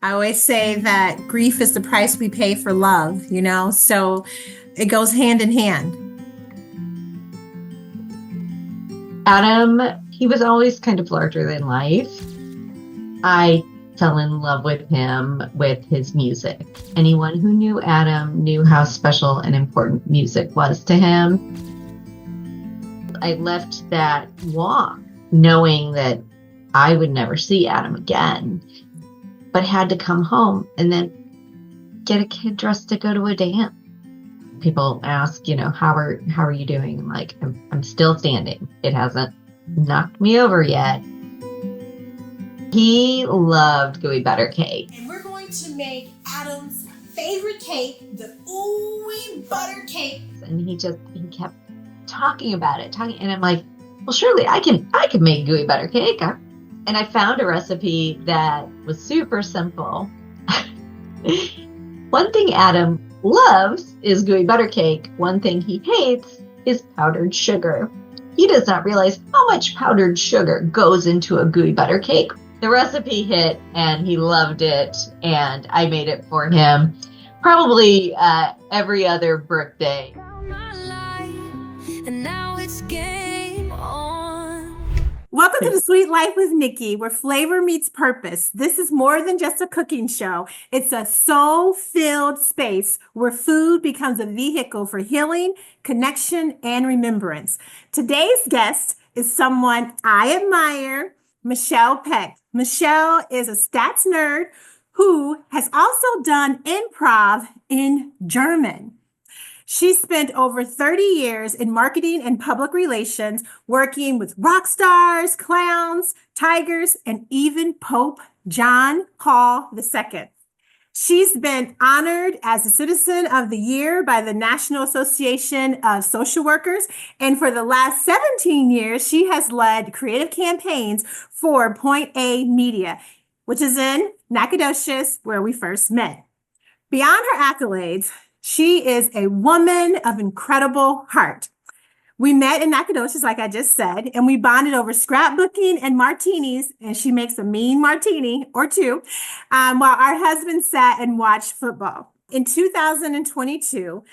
I always say that grief is the price we pay for love, so it goes hand in hand. Adam, he was always kind of larger than life. I fell in love with him with his music. Anyone who knew Adam knew how special and important music was to him. I left that walk knowing that I would never see Adam again, but had to come home and then get a kid dressed to go to a dance. People ask, how are you doing? I'm like, I'm still standing. It hasn't knocked me over yet. He loved Gooey Butter Cake. And we're going to make Adam's favorite cake, the Ooey Butter Cake. And he kept talking about it, and I'm like, well, surely I can make Gooey Butter Cake. And I found a recipe that was super simple. One thing Adam loves is Gooey Butter Cake. One thing he hates is powdered sugar. He does not realize how much powdered sugar goes into a Gooey Butter Cake. The recipe hit and he loved it, and I made it for him probably every other birthday. Welcome to the Sweet Life with Nikki, where flavor meets purpose. This is more than just a cooking show. It's a soul-filled space where food becomes a vehicle for healing, connection, and remembrance. Today's guest is someone I admire, Michele Peck. Michele is a stats nerd who has also done improv in German. She spent over 30 years in marketing and public relations, working with rock stars, clowns, tigers, and even Pope John Paul II. She's been honored as a Citizen of the Year by the National Association of Social Workers. And for the last 17 years, she has led creative campaigns for Point A Media, which is in Nacogdoches, where we first met. Beyond her accolades, she is a woman of incredible heart. We met in Nacogdoches, like I just said, and we bonded over scrapbooking and martinis, and she makes a mean martini or two, while our husband sat and watched football. In 2022,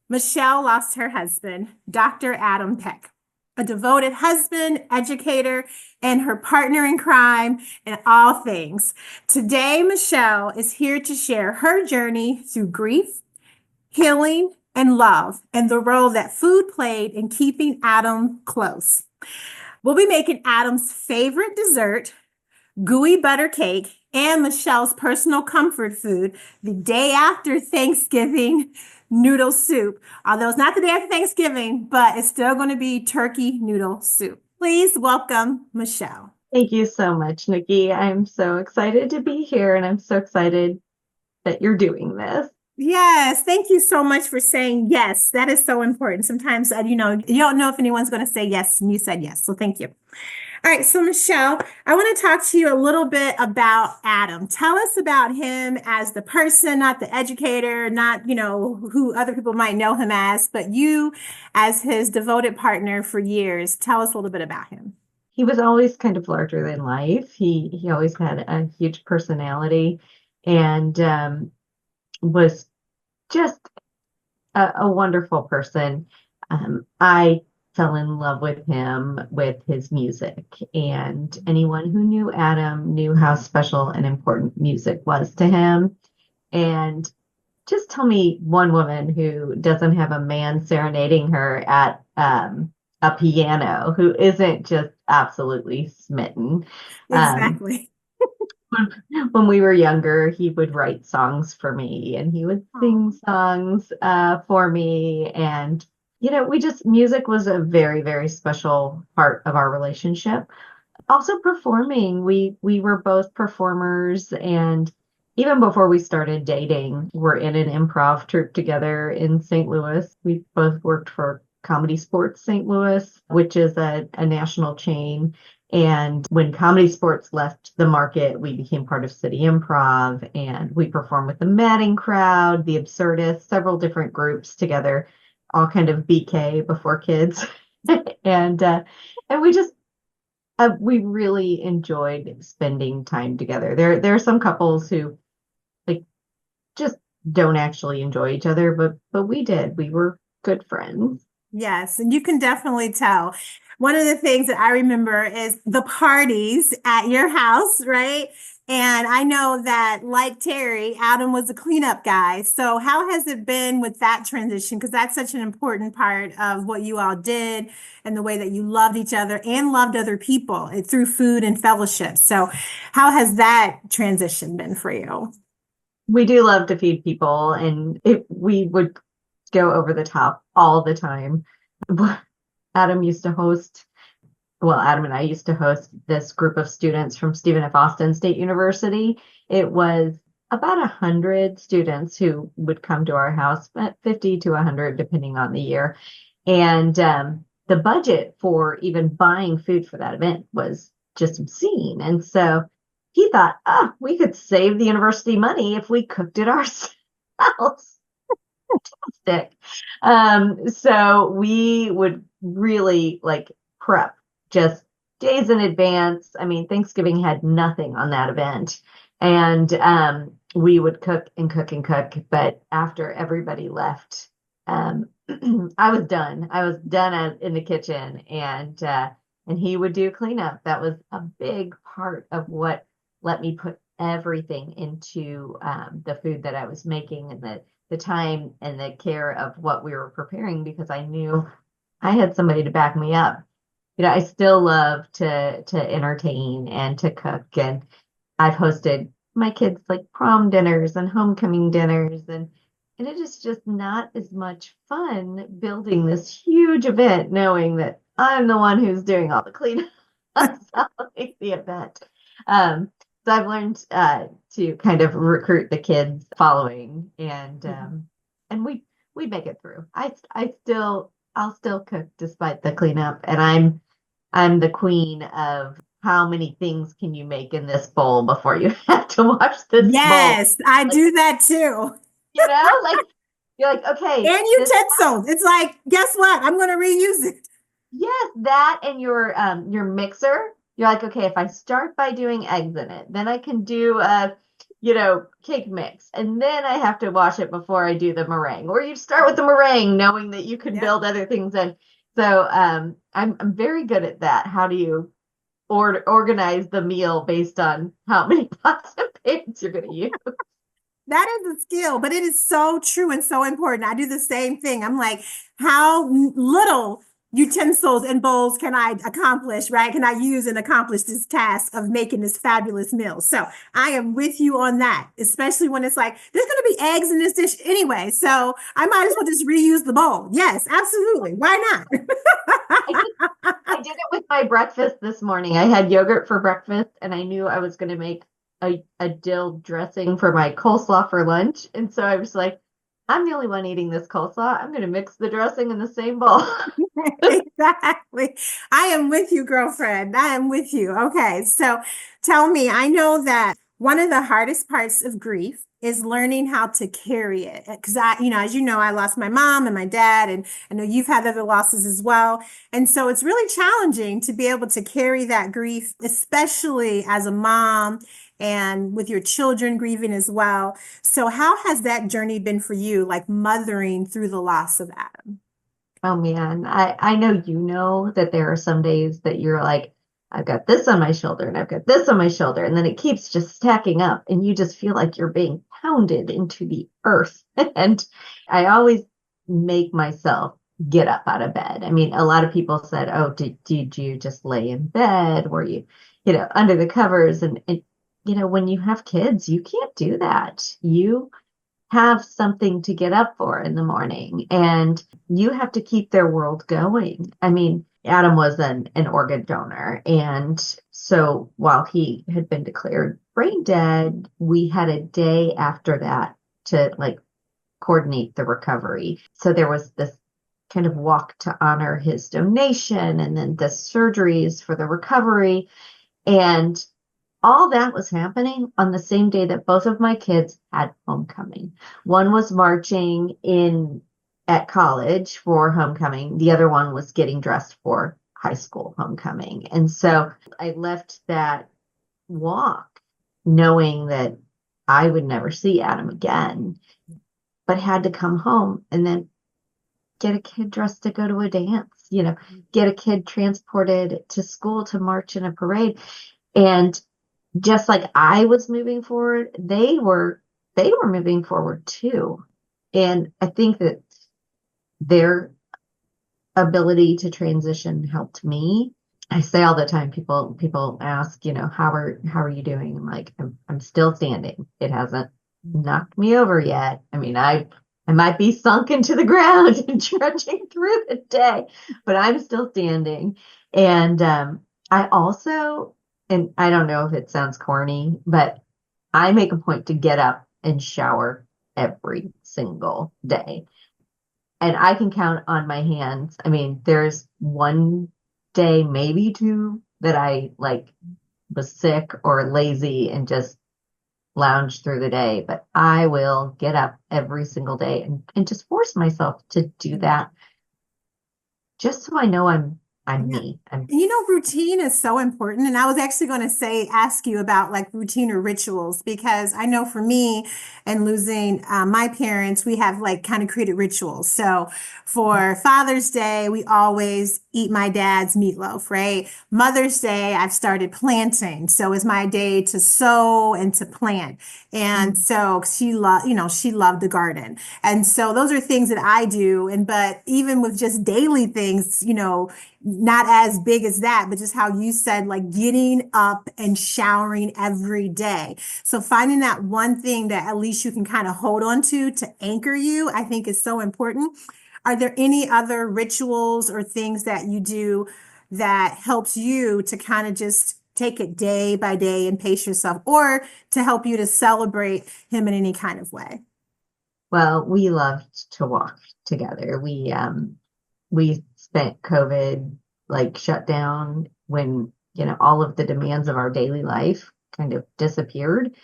Michele lost her husband, Dr. Adam Peck, a devoted husband, educator, and her partner in crime in all things. Today, Michele is here to share her journey through grief, healing, and love, and the role that food played in keeping Adam close. We'll be making Adam's favorite dessert, Gooey Butter Cake, and Michele's personal comfort food, the day after Thanksgiving noodle soup. Although it's not the day after Thanksgiving, but it's still going to be turkey noodle soup. Please welcome Michele. Thank you so much, Nikki. I'm so excited to be here, and I'm so excited that you're doing this. Yes, thank you so much for saying yes. That is so important. Sometimes, you don't know if anyone's going to say yes, and you said yes. So thank you. All right, so Michele, I want to talk to you a little bit about Adam. Tell us about him as the person, not the educator, not, who other people might know him as, but you as his devoted partner for years. Tell us a little bit about him. He was always kind of larger than life. He always had a huge personality, and was just a wonderful person. I fell in love with him with his music, and anyone who knew Adam knew how special and important music was to him. And just tell me one woman who doesn't have a man serenading her at a piano who isn't just absolutely smitten. Exactly. When we were younger, he would write songs for me, and he would sing songs for me. And, music was a very, very special part of our relationship. Also performing, we were both performers, and even before we started dating, we're in an improv troupe together in St. Louis. We both worked for Comedy Sports St. Louis, which is a national chain. And when Comedy Sports left the market, we became part of City Improv, and we performed with the Matting Crowd, the Absurdists, several different groups together, all kind of BK before kids. and we just we really enjoyed spending time together. There are some couples who just don't actually enjoy each other, but we did. We were good friends. Yes, and you can definitely tell. One of the things that I remember is the parties at your house, right? And I know that, like Terry, Adam was a cleanup guy. So, how has it been with that transition? Because that's such an important part of what you all did and the way that you loved each other and loved other people through food and fellowship. So, how has that transition been for you? We do love to feed people, and we would go over the top all the time. Adam used to host, well, Adam and I used to host this group of students from Stephen F. Austin State University. It was about 100 students who would come to our house, at 50 to 100, depending on the year. And the budget for even buying food for that event was just obscene. And so he thought, oh, we could save the university money if we cooked it ourselves. Fantastic. So we would really like prep just days in advance. I mean, Thanksgiving had nothing on that event. And we would cook and cook and cook. But after everybody left, I was done. I was done in the kitchen, and he would do cleanup. That was a big part of what let me put everything into the food that I was making, and the time and the care of what we were preparing, because I knew I had somebody to back me up. I still love to entertain and to cook, and I've hosted my kids like prom dinners and homecoming dinners, and it is just not as much fun building this huge event knowing that I'm the one who's doing all the cleanup selling the event. So I've learned to kind of recruit the kids following, and we make it through. I'll still cook despite the cleanup, and I'm the queen of how many things can you make in this bowl before you have to wash this bowl. Yes, I Like, do that too. like you're like, okay, And this, utensils. It's like, guess what? I'm going to reuse it. yes, that and your mixer. You're like, okay, if I start by doing eggs in it, then I can do cake mix, and then I have to wash it before I do the meringue. Or you start with the meringue, knowing that you can Yep. build other things in. So I'm very good at that. How do you organize the meal based on how many pots and pans you're going to use? That is a skill, but it is so true and so important. I do the same thing. I'm like, how little utensils and bowls can I accomplish, right? Can I use and accomplish this task of making this fabulous meal? So I am with you on that, especially when it's like, there's going to be eggs in this dish anyway. So I might as well just reuse the bowl. Yes, absolutely. Why I did, I did it with my breakfast this morning. I had yogurt for breakfast, and I knew I was going to make a dill dressing for my coleslaw for lunch. And so I was like, I'm the only one eating this coleslaw. I'm going to mix the dressing in the same bowl. not? Exactly. I am with you, girlfriend. I am with you. Okay. So tell me, I know that one of the hardest parts of grief is learning how to carry it. Because as you know, I lost my mom and my dad, and I know you've had other losses as well. And so it's really challenging to be able to carry that grief, especially as a mom and with your children grieving as well. So how has that journey been for you, like mothering through the loss of Adam? Oh man, I know you know that there are some days that you're like, I've got this on my shoulder and I've got this on my shoulder, and then it keeps just stacking up, and you just feel like you're being pounded into the earth. And I always make myself get up out of bed. I mean, a lot of people said, "Oh, did you just lay in bed? Were you, under the covers?" And when you have kids, you can't do that. You have something to get up for in the morning, and you have to keep their world going. I mean, Adam was an organ donor, and so while he had been declared brain dead, we had a day after that to like coordinate the recovery. So there was this kind of walk to honor his donation, and then the surgeries for the recovery, and all that was happening on the same day that both of my kids had homecoming. One was marching in at college for homecoming. The other one was getting dressed for high school homecoming. And so I left that walk knowing that I would never see Adam again, but had to come home and then get a kid dressed to go to a dance, get a kid transported to school to march in a parade. And just like I was moving forward, they were moving forward too. And I think that their ability to transition helped me. I say all the time, people ask, how are you doing? I'm like, I'm still standing. It hasn't knocked me over yet. I mean, I might be sunk into the ground and trudging through the day, but I'm still standing. And I also, and I don't know if it sounds corny, but I make a point to get up and shower every single day. And I can count on my hands. I mean, there's one day, maybe two, that I like was sick or lazy and just lounge through the day, but I will get up every single day and just force myself to do that just so I know I'm Yeah. me. I'm Routine is so important. And I was actually going to ask you about like routine or rituals, because I know for me and losing my parents, we have like kind of created rituals. So for Father's Day, we always eat my dad's meatloaf, right? Mother's Day, I've started planting. So it's my day to sow and to plant. And so she loved the garden. And so those are things that I do. But even with just daily things, not as big as that, but just how you said, like getting up and showering every day. So finding that one thing that at least you can kind of hold on to anchor you, I think is so important. Are there any other rituals or things that you do that helps you to kind of just take it day by day and pace yourself, or to help you to celebrate him in any kind of way? Well, we loved to walk together. We spent COVID like shut down when, all of the demands of our daily life kind of disappeared.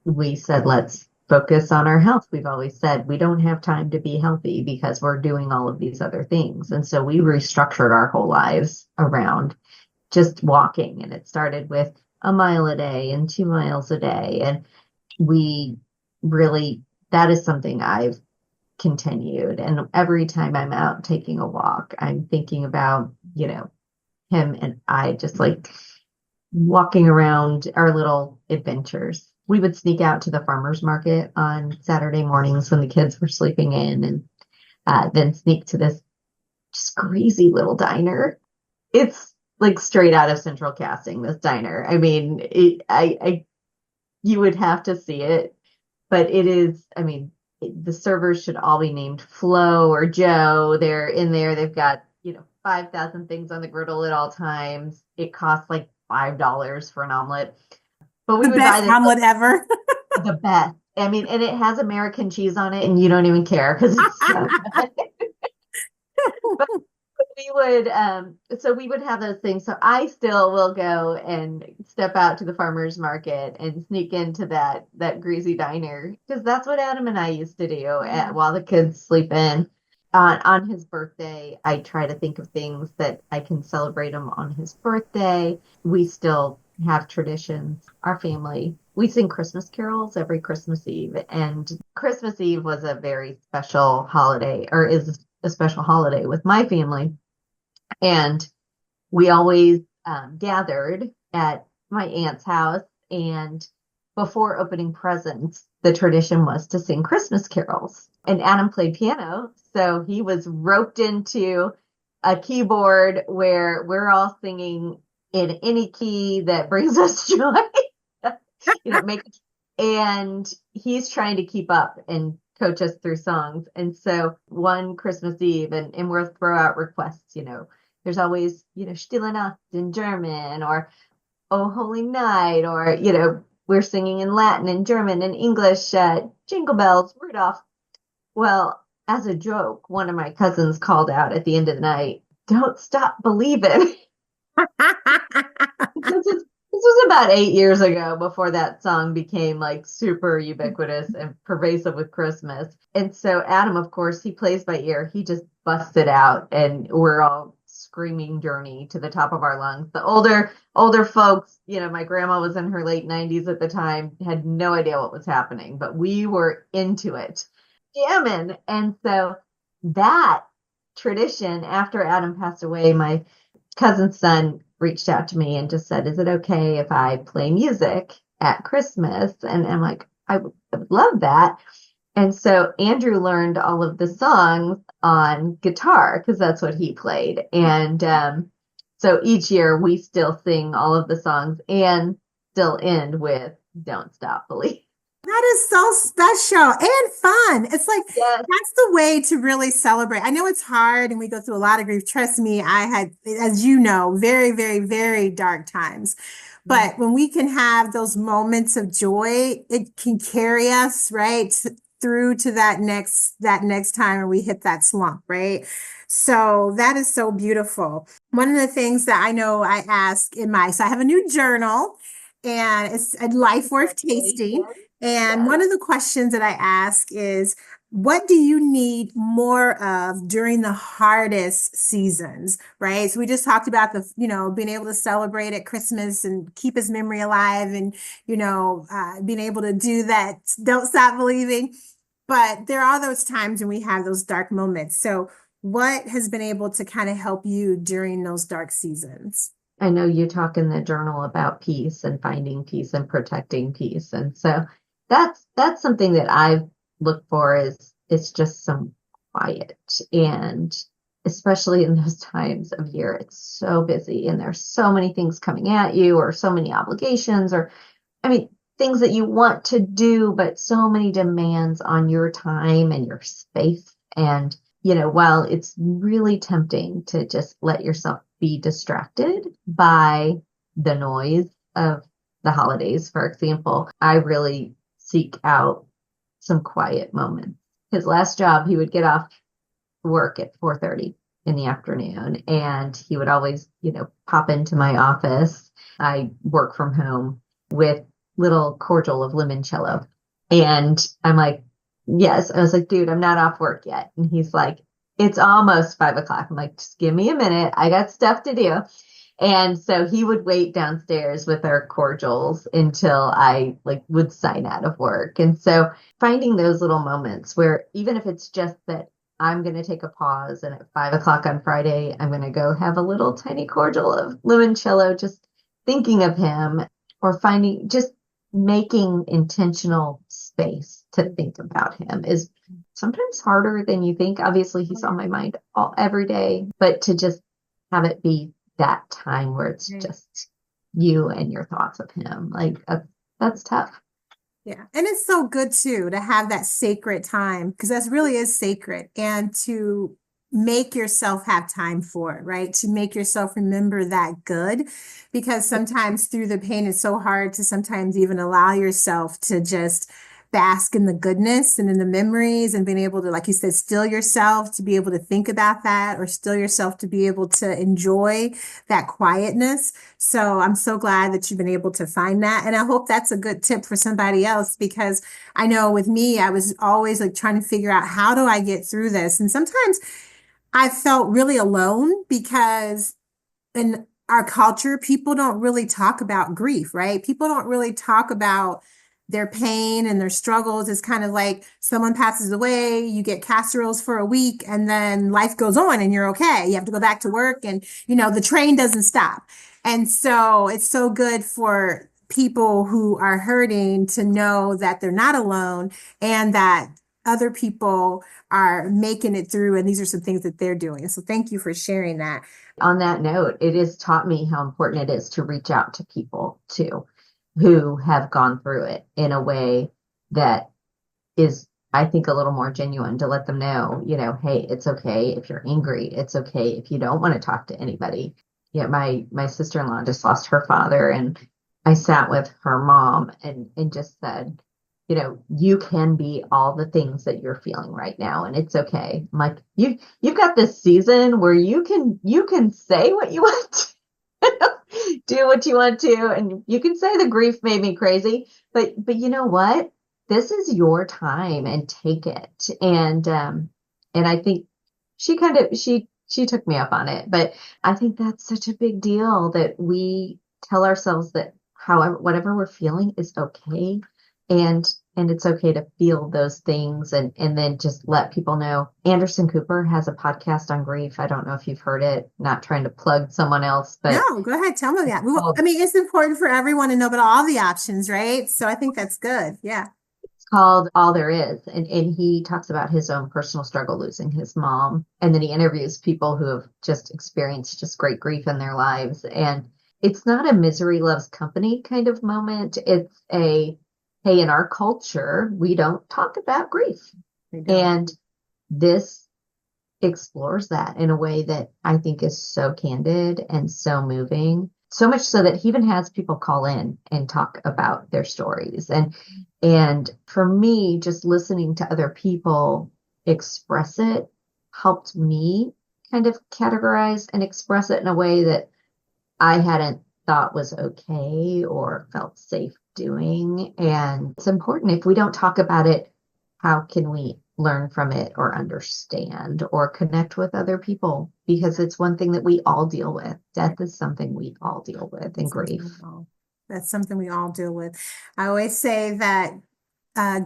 We said, let's focus on our health. We've always said we don't have time to be healthy because we're doing all of these other things. And so we restructured our whole lives around just walking. And it started with a mile a day and 2 miles a day. And we really, that is something I've continued. And every time I'm out taking a walk, I'm thinking about, him and I just like walking around our little adventures. We would sneak out to the farmer's market on Saturday mornings when the kids were sleeping in, and then sneak to this just crazy little diner. It's like straight out of Central Casting, this diner. I mean, you would have to see it, but it is, I mean, the servers should all be named Flo or Joe. They're in there. They've got, 5,000 things on the griddle at all times. It costs like $5 for an omelet. But we The would buy best this, omelet ever. the best. I mean, and it has American cheese on it, and you don't even care because it's so good. But so we would have those things. So I still will go and step out to the farmer's market and sneak into that greasy diner, because that's what Adam and I used to do while the kids sleep in. On his birthday, I try to think of things that I can celebrate him on his birthday. We still have traditions. Our family, we sing Christmas carols every Christmas Eve, and Christmas Eve was a very special holiday, or is a special holiday with my family. And we always gathered at my aunt's house, and before opening presents, the tradition was to sing Christmas carols. And Adam played piano, so he was roped into a keyboard where we're all singing in any key that brings us joy. Make and he's trying to keep up and coach us through songs. And so one Christmas Eve, and we'll throw out requests, there's always, Stille Nacht in German, or Oh Holy Night, or, we're singing in Latin and German and English, Jingle Bells, Rudolph. Well, as a joke, one of my cousins called out at the end of the night, "Don't stop believing." This was about 8 years ago, before that song became like super ubiquitous and pervasive with Christmas. And so Adam, of course, he plays by ear. He just busts it out, and we're all screaming journey to the top of our lungs. The older folks, my grandma was in her late 90s at the time, had no idea what was happening, but we were into it, jamming. And so that tradition, after Adam passed away, my cousin's son reached out to me and just said, "Is it okay if I play music at Christmas?" And I'm like, I would love that. And so Andrew learned all of the songs on guitar because that's what he played. And so each year we still sing all of the songs and still end with "Don't Stop Believing." That is so special and fun. It's like Yes. that's the way to really celebrate. I know it's hard and we go through a lot of grief. Trust me, I had, as you know, very, very, very dark times. But when we can have those moments of joy, it can carry us right through to that next time when we hit that slump, right? So that is so beautiful. One of the things that I know I ask so I have a new journal and it's a life worth tasting. And one of the questions that I ask is, what do you need more of during the hardest seasons, right? So we just talked about being able to celebrate at Christmas and keep his memory alive and, being able to do that. Don't stop believing. But there are those times when we have those dark moments. So what has been able to kind of help you during those dark seasons? I know you talk in the journal about peace and finding peace and protecting peace. And so that's something that I've looked for is just some quiet. And especially in those times of year, it's so busy and there's so many things coming at you or so many obligations or, I mean, things that you want to do, but so many demands on your time and your space. And, while it's really tempting to just let yourself be distracted by the noise of the holidays, for example, I really seek out some quiet moments. His last job, he would get off work at 4:30 in the afternoon, and he would always, pop into my office. I work from home with little cordial of limoncello. And I'm like, yes. I was like, dude, I'm not off work yet. And he's like, it's almost 5 o'clock. I'm like, just give me a minute. I got stuff to do. And so he would wait downstairs with our cordials until I would sign out of work. And so finding those little moments where even if it's just that I'm going to take a pause and at 5 o'clock on Friday, I'm going to go have a little tiny cordial of limoncello, just thinking of him or just making intentional space to think about him is sometimes harder than you think. Obviously, he's on my mind every day, but to just have it be that time where it's just you and your thoughts of him, that's tough. Yeah. And it's so good too to have that sacred time because that really is sacred and to make yourself have time for it, right? To make yourself remember that good because sometimes through the pain, it's so hard to sometimes even allow yourself to just bask in the goodness and in the memories and being able to, like you said, still yourself to be able to think about that or still yourself to be able to enjoy that quietness. So I'm so glad that you've been able to find that. And I hope that's a good tip for somebody else because I know with me, I was always trying to figure out how do I get through this? And sometimes I felt really alone because in our culture, people don't really talk about grief, right? People don't really talk about their pain and their struggles. It's kind of like someone passes away, you get casseroles for a week, and then life goes on and you're okay. You have to go back to work and, the train doesn't stop. And so it's so good for people who are hurting to know that they're not alone and that other people are making it through. And these are some things that they're doing. So thank you for sharing that. On that note, it has taught me how important it is to reach out to people too, who have gone through it in a way that is, I think, a little more genuine to let them know, hey, it's okay if you're angry. It's okay if you don't want to talk to anybody. Yeah, my sister-in-law just lost her father, and I sat with her mom and just said, you can be all the things that you're feeling right now, and it's okay. I'm like, you've got this season where you can say what you want, do what you want to, and you can say the grief made me crazy, but you know what? This is your time, and take it. And I think she she took me up on it. But I think that's such a big deal that we tell ourselves that however, whatever we're feeling is okay. And it's okay to feel those things and then just let people know. Anderson Cooper has a podcast on grief. I don't know if you've heard it, not trying to plug someone else, but No, go ahead. Tell me that. I called mean, it's important for everyone to know about all the options, right? So I think that's good. Yeah. it's called All There Is. And he talks about his own personal struggle losing his mom. And then he interviews people who have just experienced just great grief in their lives. And it's not a misery loves company kind of moment. It's a, hey, in our culture, we don't talk about grief. We don't. And this explores that in a way that I think is so candid and so moving. So much so that he even has people call in and talk about their stories. And for me, just listening to other people express it helped me kind of categorize and express it in a way that I hadn't thought was okay or felt safe doing. And it's important if we don't talk about it, how can we learn from it or understand or connect with other people? Because it's one thing that we all deal with. Death is something we all deal with and grief. That's something we all deal with. I always say that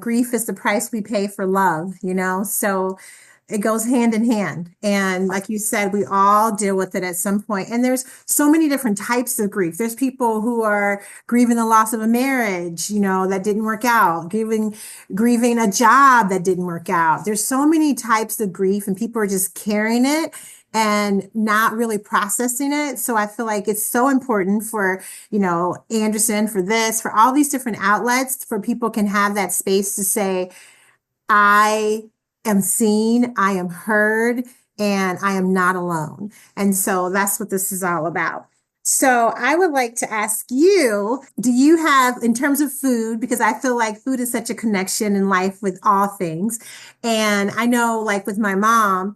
grief is the price we pay for love, you know? So it goes hand in hand. And like you said, we all deal with it at some point. And there's so many different types of grief. There's people who are grieving the loss of a marriage, you know, that didn't work out, grieving a job that didn't work out. There's so many types of grief, and people are just carrying it and not really processing it. So I feel like it's so important for, you know, Anderson, for this, for all these different outlets, for people can have that space to say, I am seen, I am heard, and I am not alone. And so that's what this is all about. So I would like to ask you, do you have, in terms of food, because I feel like food is such a connection in life with all things. And I know, like with my mom,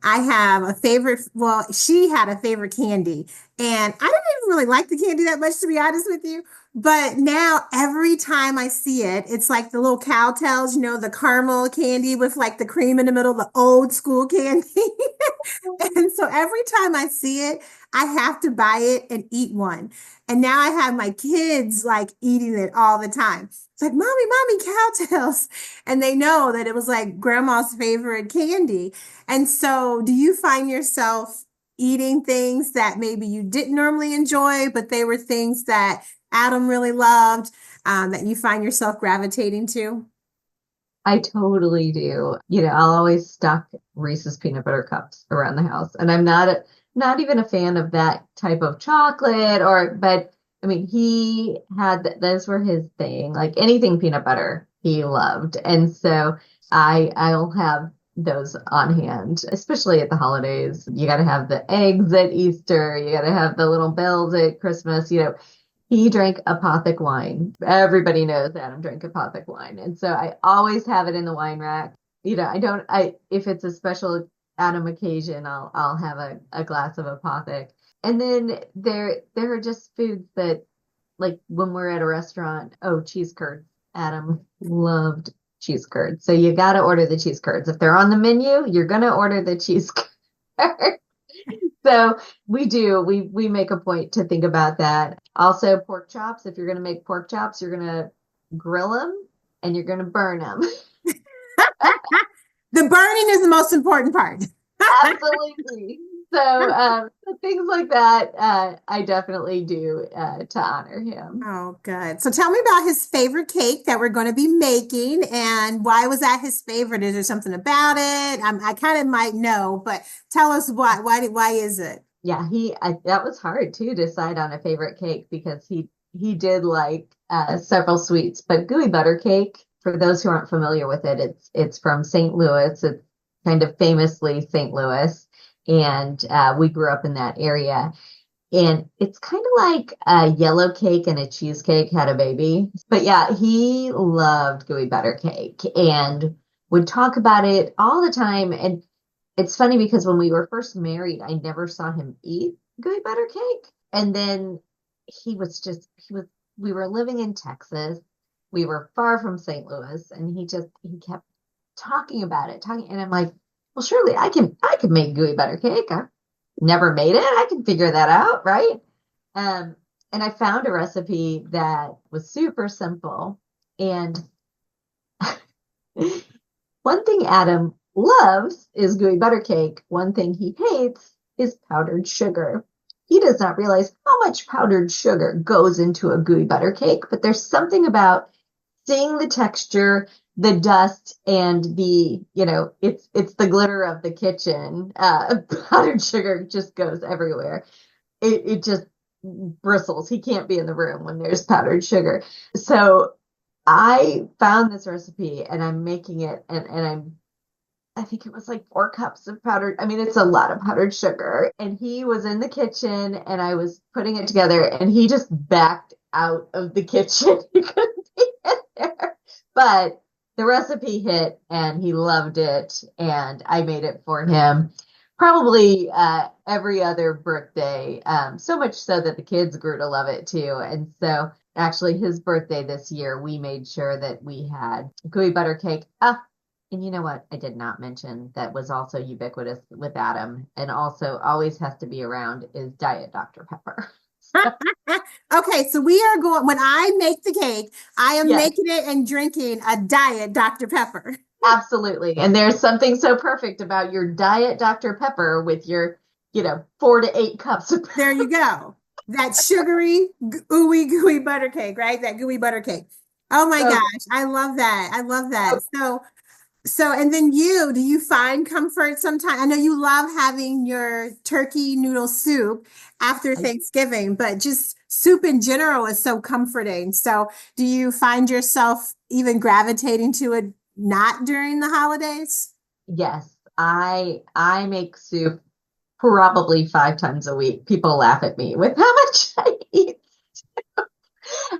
I have a favorite, well, she had a favorite candy. And I didn't even really like the candy that much, to be honest with you. But now every time I see it, it's like the little cowtails, you know, the caramel candy with like the cream in the middle, the old school candy. And so every time I see it, I have to buy it and eat one. And now I have my kids like eating it all the time. It's like, mommy, cowtails. And they know that it was like grandma's favorite candy. And so do you find yourself eating things that maybe you didn't normally enjoy, but they were things that Adam really loved, that you find yourself gravitating to? I totally do. You know, I'll always stock Reese's peanut butter cups around the house. And I'm not even a fan of that type of chocolate but I mean, he had those were his thing. Like anything peanut butter, he loved. And so I'll have those on hand, especially at the holidays. You got to have the eggs at Easter, you got to have the little bells at Christmas, you know. He drank apothic wine. Everybody knows Adam drank apothic wine. And so I always have it in the wine rack. You know, if it's a special Adam occasion, I'll have a glass of apothic. And then there are just foods that, like when we're at a restaurant, oh, cheese curds. Adam loved cheese curds. So you got to order the cheese curds. If they're on the menu, you're going to order the cheese curds. So we do. We make a point to think about that. Also, pork chops. If you're going to make pork chops, you're going to grill them and you're going to burn them. The burning is the most important part. Absolutely. So things like that, I definitely do to honor him. Oh, good. So tell me about his favorite cake that we're going to be making, and why was that his favorite? Is there something about it? I kind of might know, but tell us why. Why is it? Yeah, that was hard too to decide on a favorite cake because he did like several sweets, but Gooey Butter Cake, for those who aren't familiar with it, it's from St. Louis. It's kind of famously St. Louis, and we grew up in that area. And it's kind of like a yellow cake and a cheesecake had a baby. But yeah, he loved Gooey Butter Cake and would talk about it all the time. And it's funny because when we were first married, I never saw him eat Gooey Butter Cake. And then we were living in Texas. We were far from St. Louis, and he kept talking about it, and I'm like, well, surely I can make Gooey Butter Cake. never made it. I can figure that out, right? Um, and I found a recipe that was super simple. And one thing Adam loves is gooey butter cake. One thing he hates is powdered sugar. He does not realize how much powdered sugar goes into a gooey butter cake, but there's something about seeing the texture, the dust, and it's the glitter of the kitchen. Powdered sugar just goes everywhere. It just bristles. He can't be in the room when there's powdered sugar. So I found this recipe and I'm making it and I think it was like 4 cups of powdered. I mean, it's a lot of powdered sugar. And he was in the kitchen and I was putting it together and he just backed out of the kitchen. He couldn't be in there. But the recipe hit and he loved it and I made it for him. Probably every other birthday, so much so that the kids grew to love it too. And so actually his birthday this year, we made sure that we had gooey butter cake. And you know what? I did not mention that was also ubiquitous with Adam and also always has to be around is Diet Dr. Pepper. Okay, so we are going, when I make the cake, I am Yes, making it and drinking a diet Dr. Pepper. absolutely. And there's something so perfect about your Diet Dr. Pepper with your, 4 to 8 cups of There you go. That sugary, ooey gooey butter cake, right? That gooey butter cake. Oh my so, gosh, I love that. I love that. so And then do you find comfort sometimes? I know you love having your turkey noodle soup after I, Thanksgiving, but just soup in general is so comforting. So, do you find yourself even gravitating to it not during the holidays? yes, I make soup probably 5 times a week. People laugh at me with how much I eat.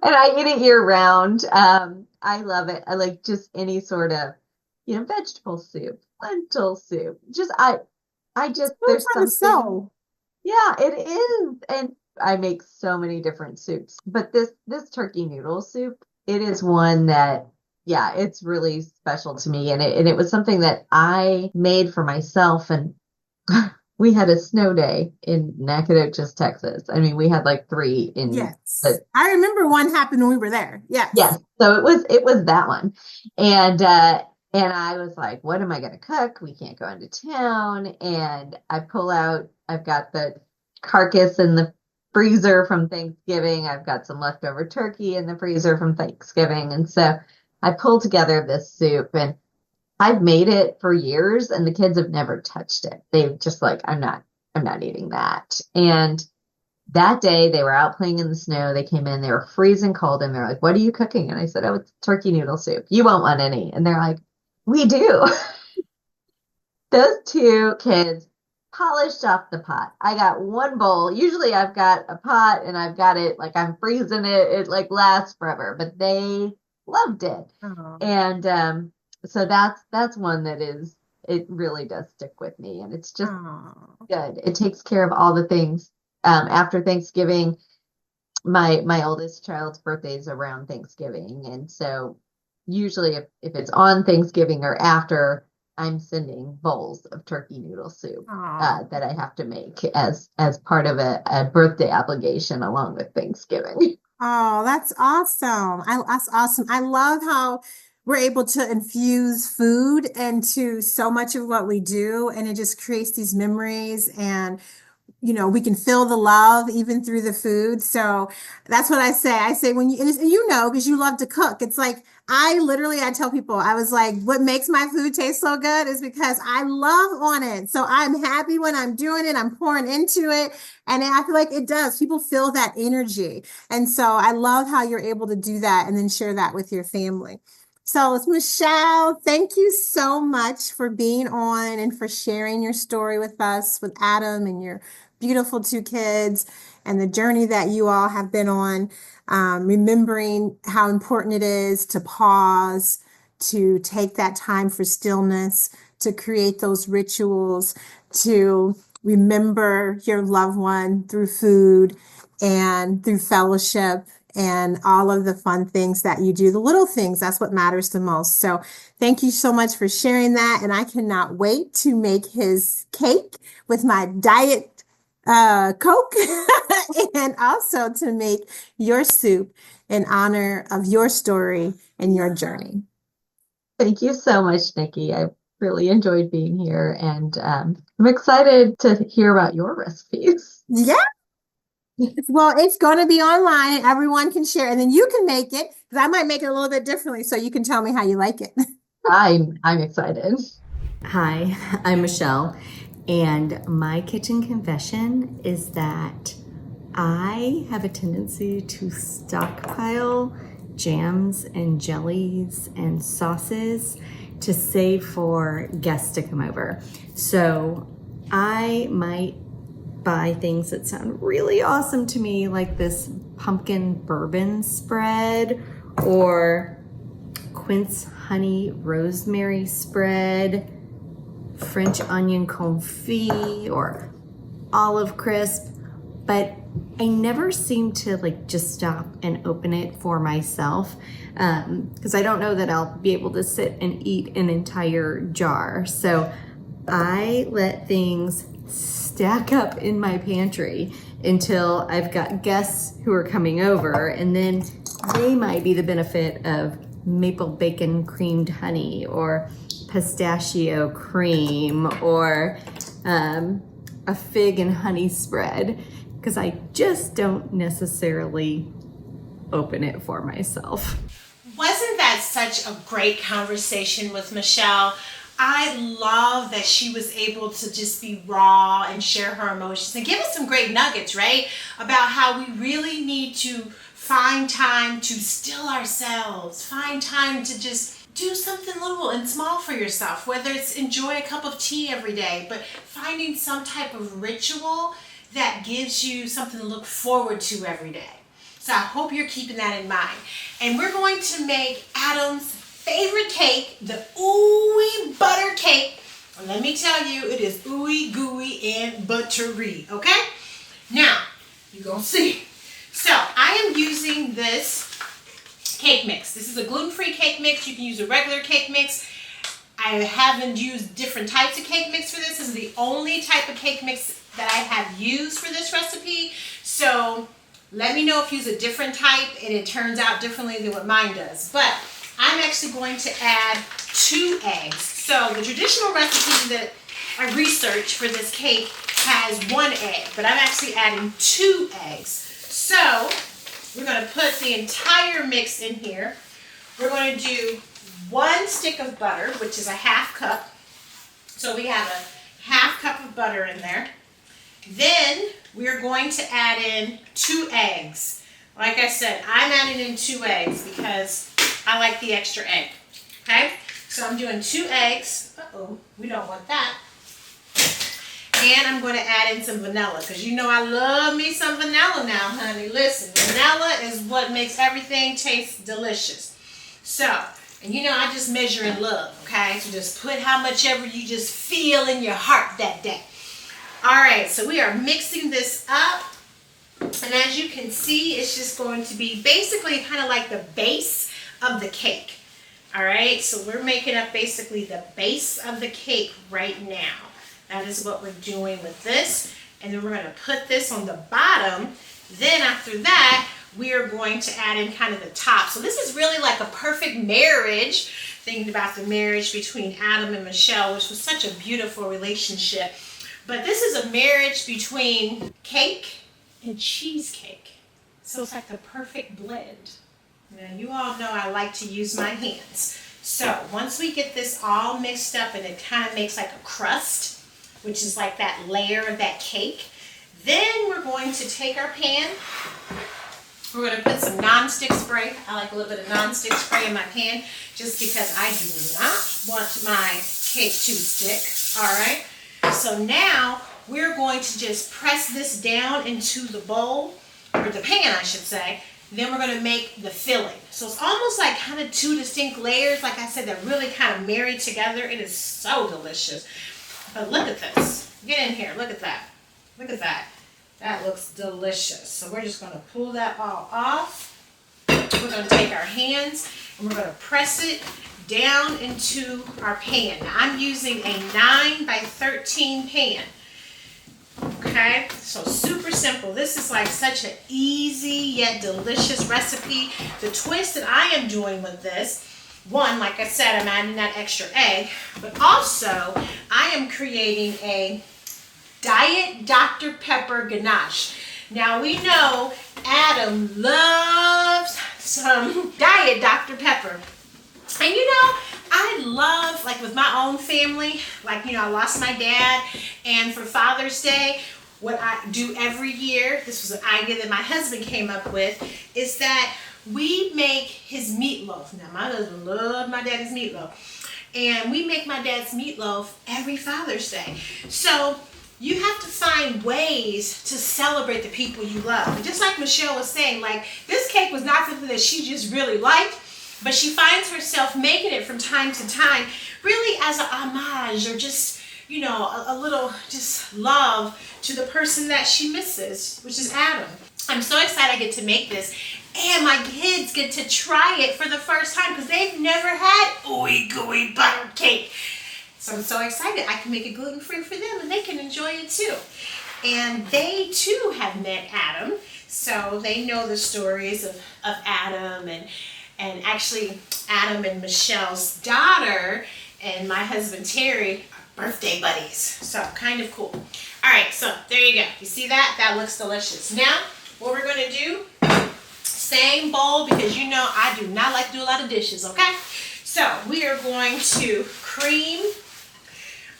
And I eat it year round. I love it. I like just any sort of, vegetable soup, lentil soup. I just, Food there's for the something, soul. yeah, it is. And I make so many different soups, but this turkey noodle soup, it is one that, yeah, it's really special to me. And it was something that I made for myself. And we had a snow day in Nacogdoches, Texas. I mean, we had like three in Yes. the I remember one happened when we were there. Yes. Yes. So it was that one. And I was like, what am I gonna cook? We can't go into town. And I've got the carcass in the freezer from Thanksgiving. I've got some leftover turkey in the freezer from Thanksgiving. And so I pulled together this soup and I've made it for years and the kids have never touched it. They've just like, I'm not eating that. And that day they were out playing in the snow. They came in, they were freezing cold, and they're like, "What are you cooking?" And I said, "Oh, it's turkey noodle soup. You won't want any." And they're like, "We do." Those two kids polished off the pot. I got one bowl. Usually I've got a pot and I've got it like I'm freezing it. It like lasts forever, but they loved it. Oh, And so that's one that it really does stick with me. And it's just oh. good. It takes care of all the things. After Thanksgiving, my oldest child's birthday is around Thanksgiving, and so usually if it's on Thanksgiving or after, I'm sending bowls of turkey noodle soup Oh, that I have to make as part of a birthday obligation along with Thanksgiving. oh, that's awesome. That's awesome. I love how we're able to infuse food into so much of what we do, and it just creates these memories and we can feel the love even through the food. So that's what I say. I say when and because you love to cook, it's like I tell people, I was like, what makes my food taste so good is because I love on it. So I'm happy when I'm doing it, I'm pouring into it. And I feel like it does. People feel that energy. And so I love how you're able to do that and then share that with your family. So, Michelle, thank you so much for being on and for sharing your story with us, with Adam and your beautiful 2 kids and the journey that you all have been on, remembering how important it is to pause, to take that time for stillness, to create those rituals, to remember your loved one through food and through fellowship and all of the fun things that you do, the little things, that's what matters the most. So thank you so much for sharing that. And I cannot wait to make his cake with my diet Coke and also to make your soup in honor of your story and your journey. Thank you so much, Nikki. I really enjoyed being here, and I'm excited to hear about your recipes. Yeah. Well, it's going to be online and everyone can share, and then you can make it because I might make it a little bit differently so you can tell me how you like it. I'm excited. Hi, I'm Michelle, and my kitchen confession is that I have a tendency to stockpile jams and jellies and sauces to save for guests to come over. So I might buy things that sound really awesome to me, like this pumpkin bourbon spread or quince honey rosemary spread, French onion confit, or olive crisp, but I never seem to just stop and open it for myself because I don't know that I'll be able to sit and eat an entire jar. So I let things stack up in my pantry until I've got guests who are coming over, and then they might be the benefit of maple bacon creamed honey or pistachio cream or a fig and honey spread, because I just don't necessarily open it for myself. Wasn't that such a great conversation with Michelle? I love that she was able to just be raw and share her emotions and give us some great nuggets, right? About how we really need to find time to still ourselves, find time to just do something little and small for yourself, whether it's enjoy a cup of tea every day, but finding some type of ritual that gives you something to look forward to every day. So I hope you're keeping that in mind. And we're going to make Adam's favorite cake, the Ooey Butter Cake. And let me tell you, it is ooey, gooey, and buttery, okay? Now, you're going to see. So I am using this cake mix. This is a gluten-free cake mix. You can use a regular cake mix. I haven't used different types of cake mix for this. This is the only type of cake mix that I have used for this recipe. So let me know if you use a different type and it turns out differently than what mine does. But I'm actually going to add 2 eggs. So the traditional recipe that I researched for this cake has 1 egg, but I'm actually adding 2 eggs. So we're going to put the entire mix in here. We're going to do 1 stick of butter, which is a 1/2 cup. So we have a 1/2 cup of butter in there. Then we're going to add in 2 eggs. Like I said, I'm adding in 2 eggs because I like the extra egg. Okay? So I'm doing 2 eggs. Uh-oh, we don't want that. And I'm going to add in some vanilla because you know I love me some vanilla now, honey. Listen, vanilla is what makes everything taste delicious. So, and you know I just measure in love, okay? So just put how much ever you just feel in your heart that day. All right, so we are mixing this up. And as you can see, it's just going to be basically kind of like the base of the cake. All right, so we're making up basically the base of the cake right now. That is what we're doing with this. And then we're going to put this on the bottom. Then after that, we are going to add in kind of the top. So this is really like a perfect marriage, thinking about the marriage between Adam and Michelle, which was such a beautiful relationship. But this is a marriage between cake and cheesecake. So it's like the perfect blend. Now you all know I like to use my hands. So once we get this all mixed up and it kind of makes like a crust, which is like that layer of that cake, then we're going to take our pan. We're going to put some non-stick spray. I like a little bit of non-stick spray in my pan just because I do not want my cake to stick. All right. So now we're going to just press this down into the bowl, or the pan I should say. Then we're going to make the filling. So it's almost like kind of 2 distinct layers. Like I said, they're really kind of married together. It is so delicious. But look at this. Get in here. Look at that. Look at that. That looks delicious. So we're just going to pull that all off. We're going to take our hands and we're going to press it down into our pan. Now I'm using a 9 by 13 pan. Okay, so super simple. This is like such an easy yet delicious recipe. The twist that I am doing with this, one, like I said, I'm adding that extra egg, but also I am creating a Diet Dr. Pepper ganache. Now we know Adam loves some Diet Dr. Pepper. And you know, I love, like with my own family, like, you know, I lost my dad, and for Father's Day, what I do every year, this was an idea that my husband came up with, is that we make his meatloaf. Now, my husband loved my daddy's meatloaf, and we make my dad's meatloaf every Father's Day. So you have to find ways to celebrate the people you love. And just like Michele was saying, like, this cake was not something that she just really liked, but she finds herself making it from time to time, really as an homage, or just, you know, a little just love to the person that she misses, which is Adam. I'm so excited I get to make this, and my kids get to try it for the first time because they've never had Gooey Butter Cake. So I'm so excited I can make it gluten-free for them, and they can enjoy it too. And they too have met Adam, so they know the stories of Adam, and actually Adam and Michelle's daughter and my husband Terry are birthday buddies. So kind of cool. All right, so there you go. You see that? That looks delicious. Now, what we're gonna do, same bowl, because you know I do not like to do a lot of dishes, okay? So we are going to cream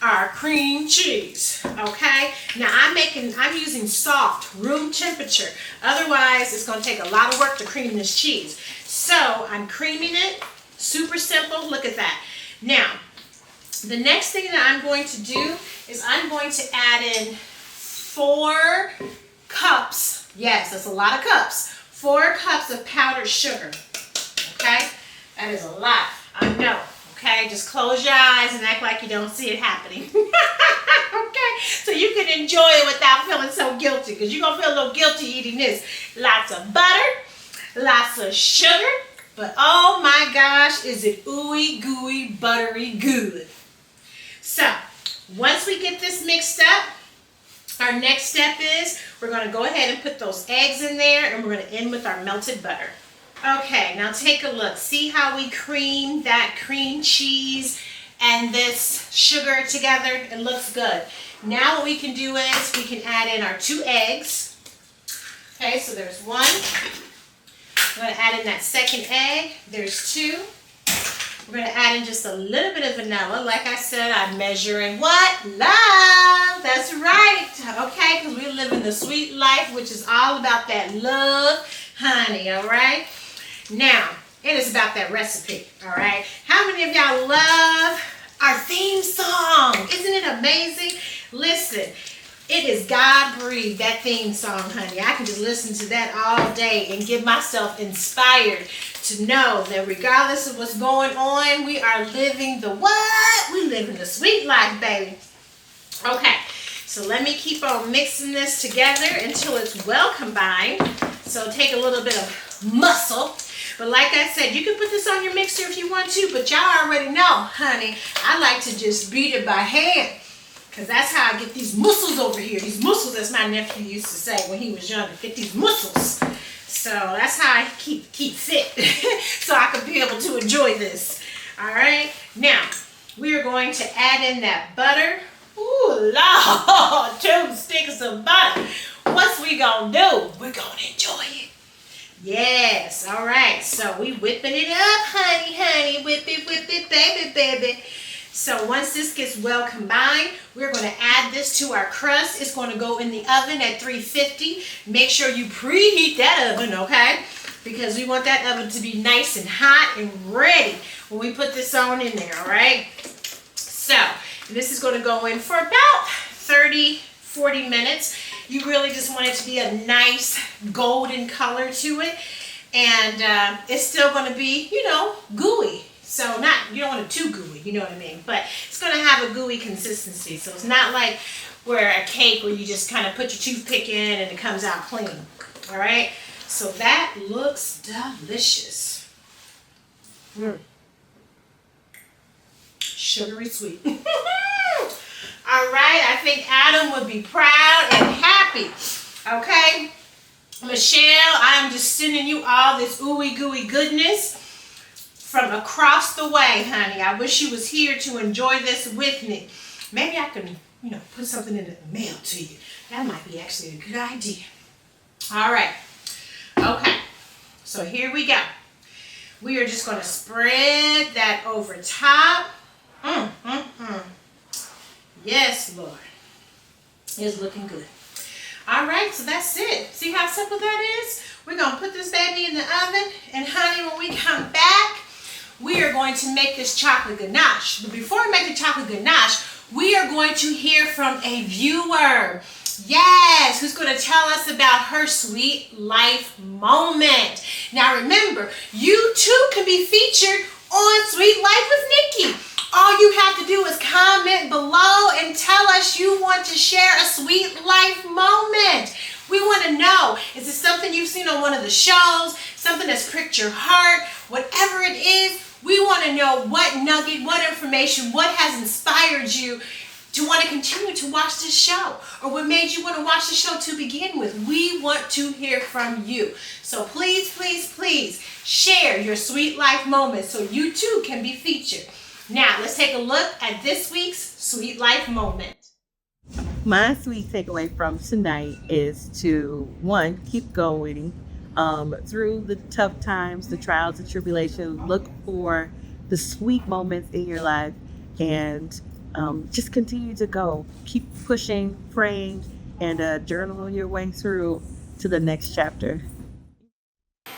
our cream cheese, okay? Now I'm using soft, room temperature. Otherwise, it's gonna take a lot of work to cream this cheese. So I'm creaming it, super simple, look at that. Now, the next thing that I'm going to do is I'm going to add in 4 cups, yes, that's a lot of cups, 4 cups of powdered sugar, okay? That is a lot, I know. Okay, just close your eyes and act like you don't see it happening. Okay, so you can enjoy it without feeling so guilty, because you're going to feel a little guilty eating this. Lots of butter, lots of sugar, but oh my gosh, is it ooey gooey buttery good. So, once we get this mixed up, our next step is we're going to go ahead and put those eggs in there, and we're going to end with our melted butter. Okay, now take a look. See how we cream that cream cheese and this sugar together? It looks good. Now what we can do is we can add in our 2 eggs. Okay, so there's 1. I'm going to add in that second egg. There's 2. We're going to add in just a little bit of vanilla. Like I said, I'm measuring what? Love. That's right. Okay, because we live in the sweet life, which is all about that love, honey, all right? Now, it is about that recipe, all right? How many of y'all love our theme song? Isn't it amazing? Listen, it is God-breathed, that theme song, honey. I can just listen to that all day and get myself inspired to know that regardless of what's going on, we are living the what? We live in the sweet life, baby. Okay, so let me keep on mixing this together until it's well combined. So take a little bit of muscle. But like I said, you can put this on your mixer if you want to, but y'all already know, honey, I like to just beat it by hand, because that's how I get these muscles over here. These muscles, as my nephew used to say when he was younger, get these muscles. So that's how I keep fit, so I can be able to enjoy this. All right, now we are going to add in that butter. Ooh, Lord, 2 sticks of butter. What's we gonna do? We're gonna enjoy it. Yes, all right, so we whipping it up, honey, whip it, baby. So once this gets well combined, we're going to add this to our crust. It's going to go in the oven at 350. Make sure you preheat that oven, okay? Because we want that oven to be nice and hot and ready when we put this on in there, all right? So this is going to go in for about 30-40 minutes. You really just want it to be a nice golden color to it. And it's still going to be, you know, gooey. So you don't want it too gooey, you know what I mean? But it's going to have a gooey consistency. So it's not like where a cake where you just kind of put your toothpick in and it comes out clean. All right? So that looks delicious. Sugary sweet. All All right, I think Adam would be proud and happy. Okay, Michele, I am just sending you all this ooey gooey goodness from across the way, honey. I wish you was here to enjoy this with me. Maybe I can, put something in the mail to you. That might be actually a good idea. All right. Okay. So here we go. We are just going to spread that over top. Yes, Lord. It's looking good. All right, so that's it. See how simple that is? We're going to put this baby in the oven. And honey, when we come back, we are going to make this chocolate ganache. But before we make the chocolate ganache, we are going to hear from a viewer. Yes, who's going to tell us about her sweet life moment. Now remember, you too can be featured on Sweet Life with Nikki. All you have to do is comment below and tell us you want to share a sweet life moment. We want to know, is it something you've seen on one of the shows, something that's pricked your heart, whatever it is. We want to know what nugget, what information, what has inspired you to want to continue to watch this show, or what made you want to watch the show to begin with. We want to hear from you. So please, please, please share your sweet life moments so you too can be featured. Now, let's take a look at this week's Sweet Life moment. My sweet takeaway from tonight is to, one, keep going through the tough times, the trials and tribulations. Look for the sweet moments in your life and just continue to go. Keep pushing, praying, and journal your way through to the next chapter.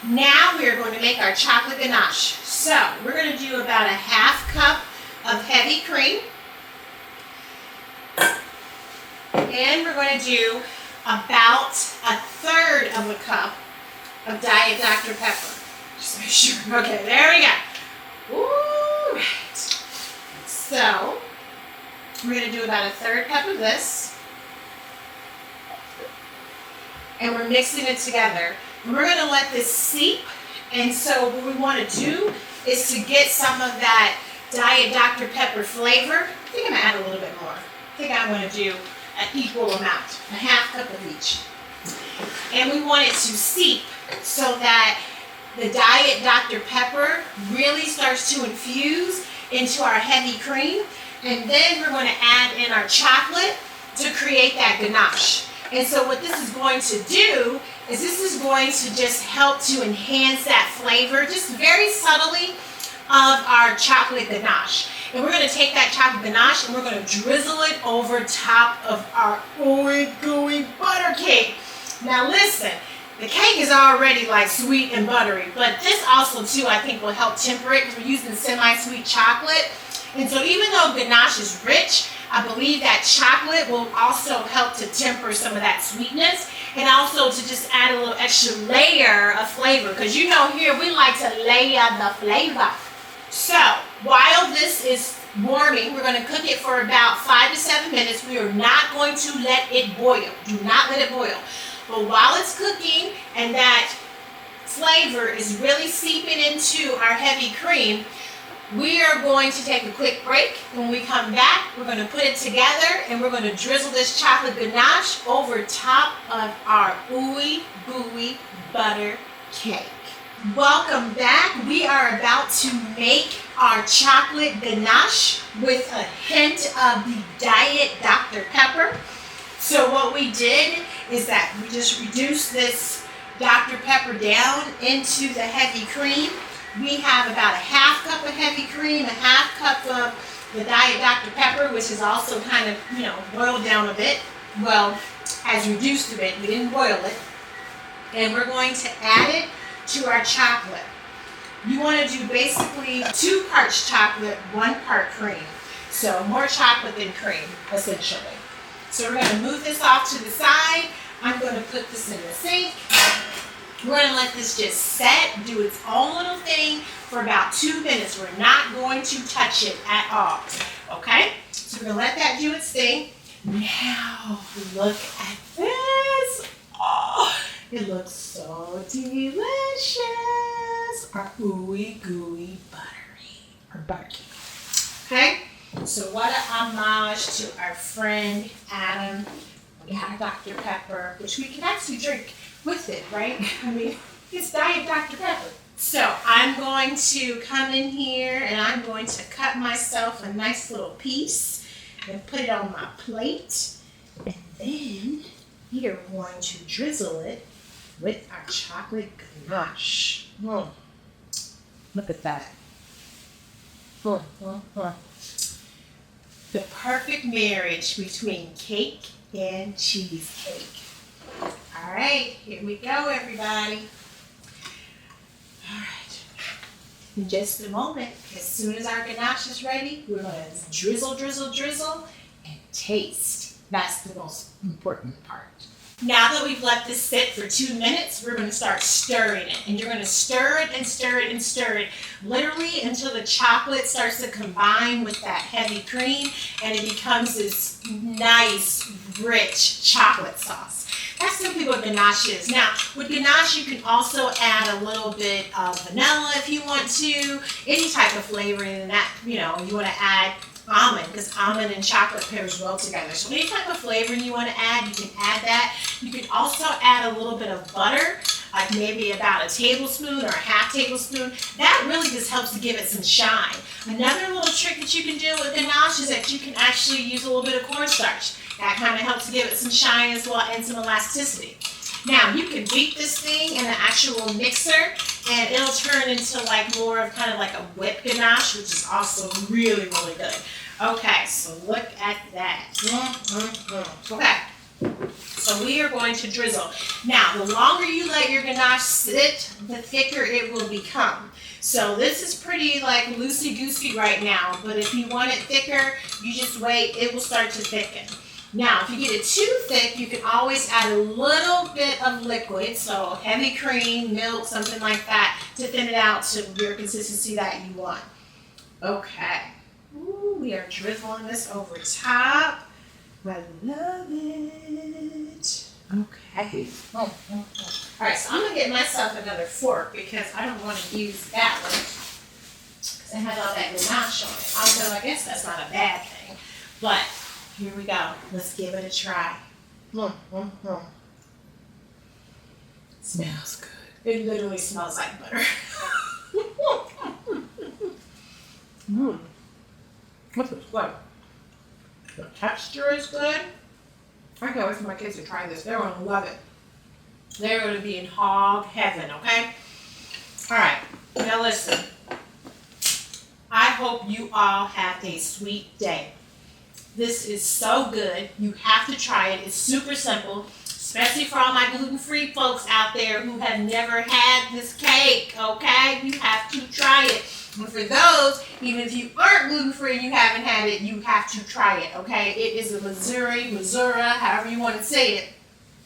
Now we are going to make our chocolate ganache. So we're going to do about a half cup of heavy cream. And we're going to do about a third of a cup of Diet Dr. Pepper. Just make sure. Okay, there we go. All right. So we're going to do about a third cup of this. And we're mixing it together. We're going to let this seep, and so what we want to do is to get some of that Diet Dr. Pepper flavor. I think I'm going to add a little bit more. I think I'm going to do an equal amount, a half cup of each. And we want it to seep so that the Diet Dr. Pepper really starts to infuse into our heavy cream. And then we're going to add in our chocolate to create that ganache. And so what this is going to do is this is going to just help to enhance that flavor, just very subtly, of our chocolate ganache. And we're going to take that chocolate ganache and we're going to drizzle it over top of our Ooey Gooey Butter Cake. Now listen, the cake is already like sweet and buttery, but this also too I think will help temper it because we're using semi-sweet chocolate. And so even though ganache is rich, I believe that chocolate will also help to temper some of that sweetness and also to just add a little extra layer of flavor, because you know here we like to layer the flavor. So while this is warming, we're going to cook it for about 5 to 7 minutes. We are not going to let it boil. Do not let it boil. But while it's cooking and that flavor is really seeping into our heavy cream, we are going to take a quick break. When we come back, we're going to put it together and we're going to drizzle this chocolate ganache over top of our Ooey Gooey Butter Cake. Welcome back. We are about to make our chocolate ganache with a hint of the Diet Dr. Pepper. So what we did is that we just reduced this Dr. Pepper down into the heavy cream. We have about a half cup of heavy cream, a half cup of the Diet Dr. Pepper, which is also kind of, boiled down a bit. Well, has reduced a bit. We didn't boil it. And we're going to add it to our chocolate. You want to do basically 2 parts chocolate, 1 part cream. So more chocolate than cream, essentially. So we're going to move this off to the side. I'm going to put this in the sink. We're going to let this just set, do its own little thing for about 2 minutes. We're not going to touch it at all. Okay? So we're going to let that do its thing. Now, look at this. Oh, it looks so delicious. Our Ooey Gooey Butter Cake. Okay? So what a homage to our friend Adam. We have Dr. Pepper, which we can actually drink with it, right? I mean, it's Diet Dr. Pepper. So I'm going to come in here and I'm going to cut myself a nice little piece and put it on my plate. And then we are going to drizzle it with our chocolate ganache. Look at that. The perfect marriage between cake and cheesecake. All right, here we go, everybody. All right. In just a moment, as soon as our ganache is ready, we're going to drizzle, drizzle, drizzle, and taste. That's the most important part. Now that we've let this sit for 2 minutes, we're going to start stirring it. And you're going to stir it and stir it and stir it, literally until the chocolate starts to combine with that heavy cream and it becomes this nice, rich chocolate sauce. That's simply what ganache is. Now, with ganache, you can also add a little bit of vanilla if you want to, any type of flavoring, and that, you want to add almond, because almond and chocolate pairs well together. So any type of flavoring you want to add, you can add that. You can also add a little bit of butter, like maybe about a tablespoon or a half tablespoon. That really just helps to give it some shine. Another little trick that you can do with ganache is that you can actually use a little bit of cornstarch. That kind of helps to give it some shine as well and some elasticity. Now, you can beat this thing in an actual mixer and it'll turn into like more of kind of like a whipped ganache, which is also really, really good. Okay, so look at that. Okay, so we are going to drizzle. Now, the longer you let your ganache sit, the thicker it will become. So this is pretty like loosey-goosey right now, but if you want it thicker, you just wait, it will start to thicken. Now, if you get it too thick, you can always add a little bit of liquid, so heavy cream, milk, something like that, to thin it out to your consistency that you want. Okay. Ooh, we are drizzling this over top. I love it. Okay. All right, so I'm going to get myself another fork because I don't want to use that one because it has all that ganache on it. Although I guess that's not a bad thing, but here we go. Let's give it a try. Smells good. It literally smells like butter. What's this? What? The texture is good. I can't wait for my kids to try this. They're going to love it. They're going to be in hog heaven, okay? All right. Now listen. I hope you all have a sweet day. This is so good. You have to try it. It's super simple, especially for all my gluten-free folks out there who have never had this cake, okay? You have to try it. And for those, even if you aren't gluten-free and you haven't had it, you have to try it, okay? It is a Missouri, however you want to say it,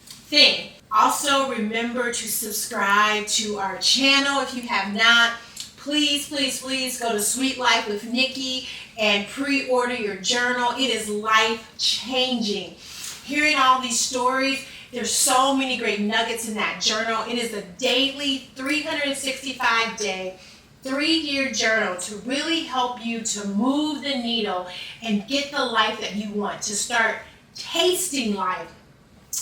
thing. Also, remember to subscribe to our channel if you have not. Please, please, please go to Sweet Life with Nikki and pre-order your journal. It is life-changing. Hearing all these stories, there's so many great nuggets in that journal. It is a daily, 365-day, 3-year journal to really help you to move the needle and get the life that you want, to start tasting life.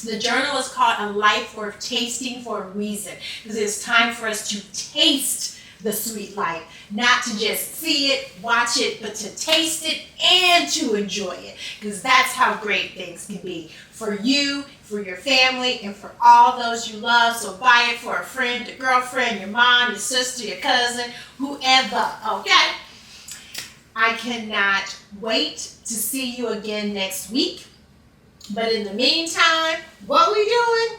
The journal is called A Life Worth Tasting for a reason, because it's time for us to taste the sweet life, not to just see it, watch it, but to taste it and to enjoy it, because that's how great things can be for you, for your family, and for all those you love. So buy it for a friend, a girlfriend, your mom, your sister, your cousin, whoever, okay? I cannot wait to see you again next week. But in the meantime, what we doing?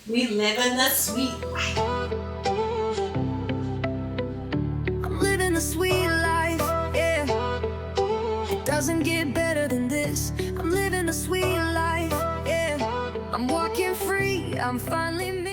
We living the sweet life. Living the sweet life, yeah. It doesn't get better than this. I'm living the sweet life, yeah. I'm walking free, I'm finally me.